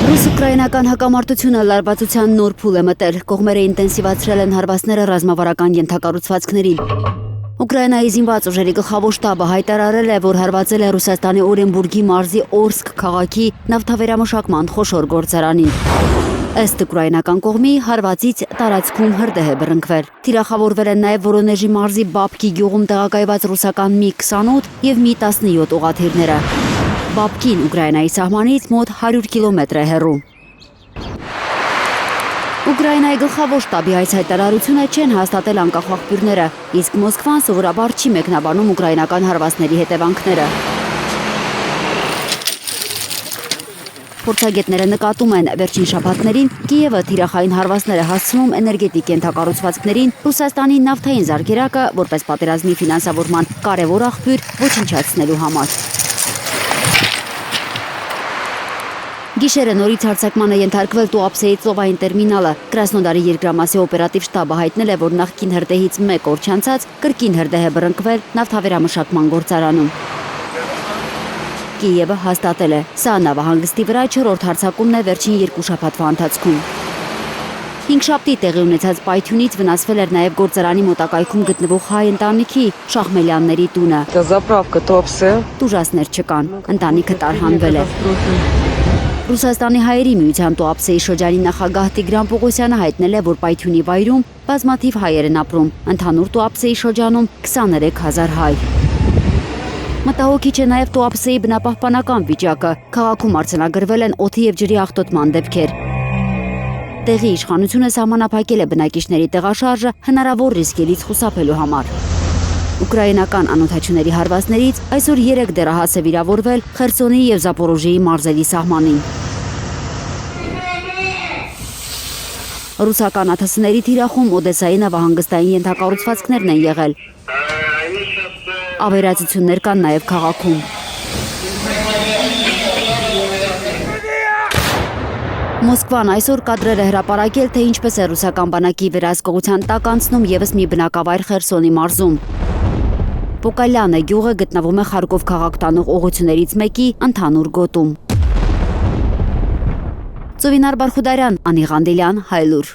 Ռուս-ուկրաինական հակամարտությունը լարվածության նոր փուլ է մտել, կողմերը ինտենսիվացրել են հարվածները ռազմավարական ենթակառուցվածքներին։ Ուկրաինայի զինված ուժերի գլխավոր շտաբը հայտարարել է, որ հարվածել է Ռուսաստանի Օրենբուրգի մարզի Օրսկ քաղաքի նավթավերամշակման խոշոր գործարանին։ Ըստ ուկրաինական կողմի հարվածից տարածքում հրդեհ է բռնկվել։ Թիրախավորվել են նաև Վորոնեժի մարզի Բաբկի գյուղում տեղակայված ռուսական Mi-28 և Mi-17 ուղղաթիռները։ Բաբկին Ուկրաինայի սահմանից մոտ 100 կիլոմետր է հեռու։ Ուկրաինայի գլխավոր շտաբի այս հայտարարությունը չեն հաստատել անկախ աղբյուրները, իսկ Մոսկվան սովորաբար չի մեկնաբանում ուկրաինական հարվածների հետևանքները։ Փորձագետները նկատում են, վերջին շաբաթներին Կիևը թիրախային հարվածներ է հասցնում էներգետիկ ենթակառուցվածքներին Ռուսաստանի նավթային զարկերակը որպես պատերազմի ֆինանսավորման կարևոր աղբյուր ոչնչացնելու համար։ Գիշերը նորից հարձակման է ենթարկվել Туапսեի ծովային տերմինալը։ Կրասնոդարի երկրամասի օպերատիվ շտաբը հայտնել է, որ նախկին հրդեհից մեկ օր չանցած կրկին հրդեհ է բռնկվել նավթավերամշակման գործարանում։ Կիևը հաստատել է, սա նավահանգստի վրա 4-րդ հարձակումն է վերջին 2 շաբաթվա ընթացքում։ Հինգշաբթի տեղի ունեցած պայթյունից վնասվել էր նաև գործարանի մոտակայքում գտնվող հայ ընտանիքի Շախմելյանների տունը։ Տուժածներ չկան, ընտանիքը տարհանվել է։ Ռուսաստանի հայերի միության Туапսեի շրջանի նախագահ Տիգրան Պողոսյանը հայտնել է, որ պայթյունի վայրում բազմաթիվ հայեր են ապրում, ընդհանուր Туапսեի շրջանում 23,000 հայ։ Մտահոգիչ է նաև Туапսեի բնապահպանական վիճակը, քաղաքում արձանագրվել են օդի և ջրի աղտոտման դեպքեր։ Տեղի իշխանությունը սահմանափակել է բնակիչների տեղաշարժը հնարավոր ռիսկերից խուսափելու համար։ Ուկրաինական անօդաչուների հարվածներից այսօր 3 դեռահաս է վիրավորվել Խերսոնի և Զապորոժիեի մարզերի սահմանին։ Ռուսական ԱԹՍ-ների թիրախում Օդեսայի նավահանգստային ենթակառուցվածքներն են եղել։ Ավերածություններ կան նաև քաղաքում։ Մոսկվան այսօր կադրեր է հրապարակել, թե ինչպես է ռուսական բանակի վերահսկողության տակ անցնում ևս մի բնակավայր Խերսոնի մարզում։ Պոկալյանը գյուղը գտնվում է Խարկով քաղաք տանող ուղղություններից մեկի ընդհանուր գոտում։ Ծովինար Բարխուդարյան, Անի Ղանդիլյան, Հայլուր։